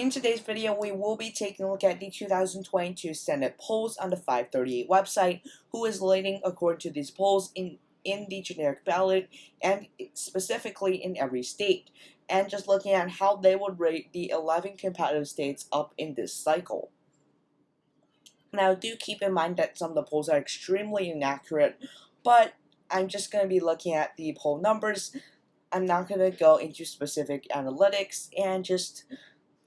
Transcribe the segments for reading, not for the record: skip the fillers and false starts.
In today's video, we will be taking a look at the 2022 Senate polls on the FiveThirtyEight website, who is leading according to these polls in the generic ballot and specifically in every state, and just looking at how they would rate the 11 competitive states up in this cycle. Now, do keep in mind that some of the polls are extremely inaccurate, but I'm just going to be looking at the poll numbers. I'm not going to go into specific analytics and just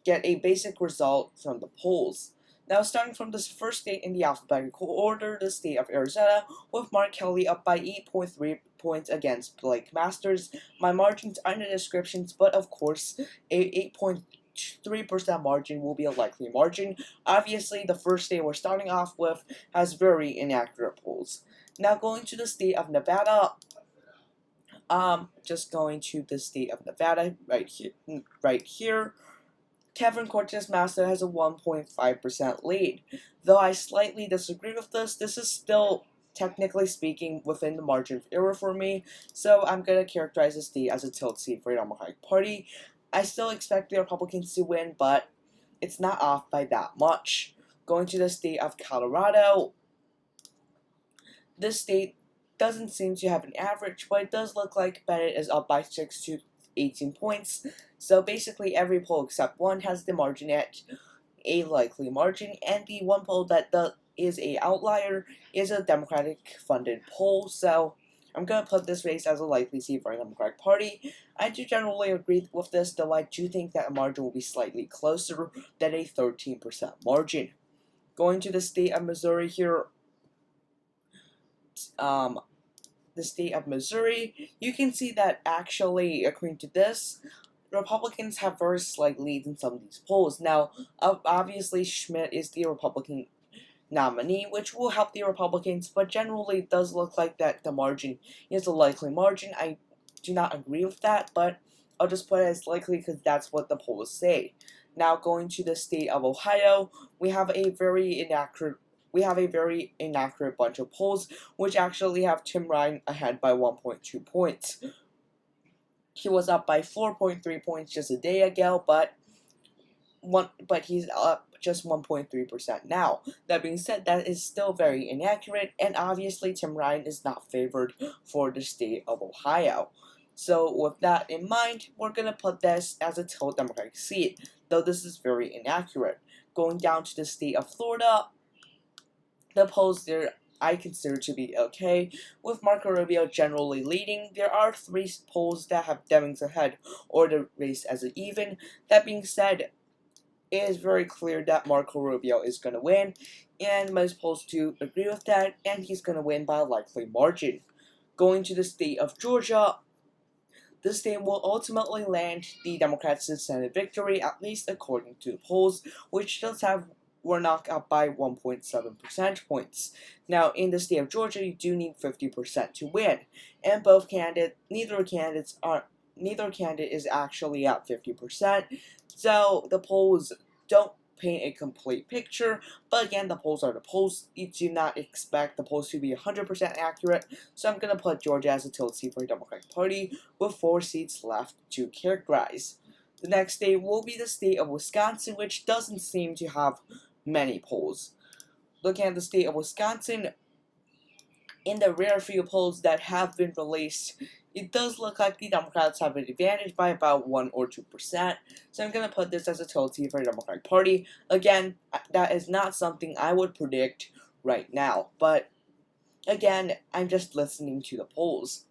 get a basic result from the polls. Now, starting from this first state in the alphabetical order, the state of Arizona, with Mark Kelly up by 8.3 points against Blake Masters. My margins are in the descriptions, but of course, a 8.3% margin will be a likely margin. Obviously, the first state we're starting off with has very inaccurate polls. Now, going to the state of Nevada, just going to the state of Nevada right here. Kevin Cortez Masto has a 1.5% lead. Though I slightly disagree with this is still, technically speaking, within the margin of error for me, so I'm going to characterize this state as a tilt seat for the Democratic Party. I still expect the Republicans to win, but it's not off by that much. Going to the state of Colorado, this state doesn't seem to have an average, but it does look like Bennett is up by 6 to 18 points. So basically every poll except one has the margin at a likely margin, and the one poll that is a outlier is a Democratic funded poll. So I'm going to put this race as a likely seat for the Democratic Party. I do generally agree with this, though I do think that a margin will be slightly closer than a 13% margin. Going to the state of Missouri here, the state of Missouri, you can see that actually, according to this, Republicans have very slight leads in some of these polls. Now, obviously, Schmidt is the Republican nominee, which will help the Republicans, but generally it does look like that the margin is a likely margin. I do not agree with that, but I'll just put it as likely because that's what the polls say. Now, going to the state of Ohio, we have a very inaccurate bunch of polls, which actually have Tim Ryan ahead by 1.2 points. He was up by 4.3 points just a day ago, but he's up just 1.3% now. That being said, that is still very inaccurate, and obviously Tim Ryan is not favored for the state of Ohio. So with that in mind, we're going to put this as a tilt Democratic seat, though this is very inaccurate. Going down to the state of Florida, the polls there I consider to be okay, with Marco Rubio generally leading. There are 3 polls that have Demings ahead or the race as an even. That being said, it is very clear that Marco Rubio is going to win, and most polls do agree with that, and he's going to win by a likely margin. Going to the state of Georgia, the state will ultimately land the Democrats' Senate victory, at least according to the polls, which does have Warnock up by 1.7 percentage points. Now, in the state of Georgia, you do need 50% to win, and neither candidate is actually at 50%. So the polls don't paint a complete picture, but again, the polls are the polls. You do not expect the polls to be 100% accurate, so I'm going to put Georgia as a tilt seat for the Democratic Party, with 4 seats left to characterize. The next state will be the state of Wisconsin, which doesn't seem to have many polls. Looking at the state of Wisconsin, in the rare few polls that have been released, it does look like the Democrats have an advantage by about 1 or 2%, so I'm going to put this as a tilt seat for the Democratic Party. Again, that is not something I would predict right now, but again, I'm just listening to the polls.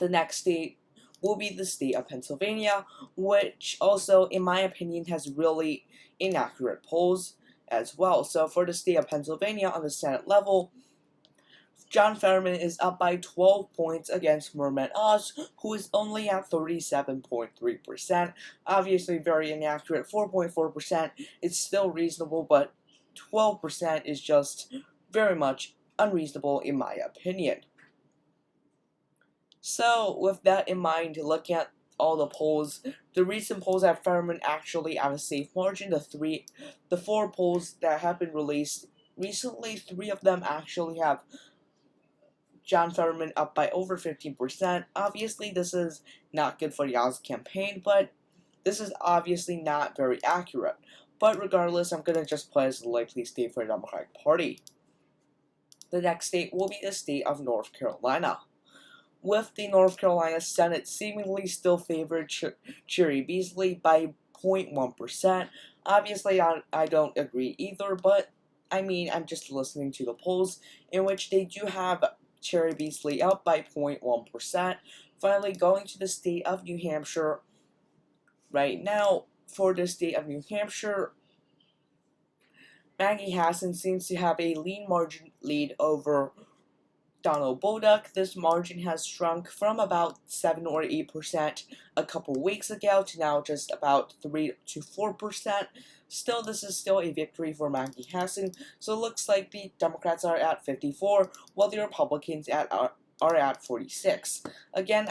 The next state will be the state of Pennsylvania, which also, in my opinion, has really inaccurate polls as well. So for the state of Pennsylvania on the Senate level, John Fetterman is up by 12 points against Merman Oz, who is only at 37.3%. Obviously very inaccurate. 4.4% is still reasonable, but 12% is just very much unreasonable in my opinion. So, with that in mind, looking at all the polls, the recent polls have Fetterman actually at a safe margin. The 4 polls that have been released recently, 3 of them actually have John Fetterman up by over 15%. Obviously, this is not good for the Oz campaign, but This is obviously not very accurate. But regardless, I'm going to just put as a likely state for the Democratic Party. The next state will be the state of North Carolina. With the North Carolina Senate seemingly still favored Cherry Beasley by 0.1%. Obviously, I don't agree either, but I mean, I'm just listening to the polls, in which they do have Cherry Beasley up by 0.1%. Finally, going to the state of New Hampshire. Right now, for the state of New Hampshire, Maggie Hassan seems to have a lean margin lead over Donald Bullock. This margin has shrunk from about 7 or 8% a couple weeks ago to now just about 3 to 4%. Still, this is still a victory for Maggie Hassan, so it looks like the Democrats are at 54, while the Republicans are at 46. Again,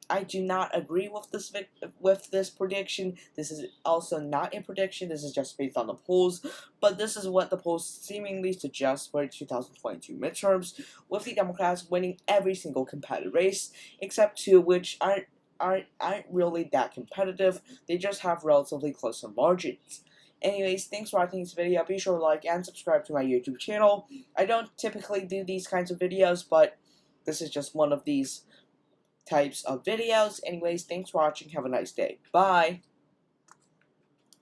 I do not agree with this prediction. This is also not a prediction. This is just based on the polls, but this is what the polls seemingly suggest for the 2022 midterms, with the Democrats winning every single competitive race except two, which aren't really that competitive. They just have relatively closer margins. Anyways, thanks for watching this video. Be sure to like and subscribe to my YouTube channel. I don't typically do these kinds of videos, but this is just one of these types of videos. Anyways, thanks for watching. Have a nice day. Bye.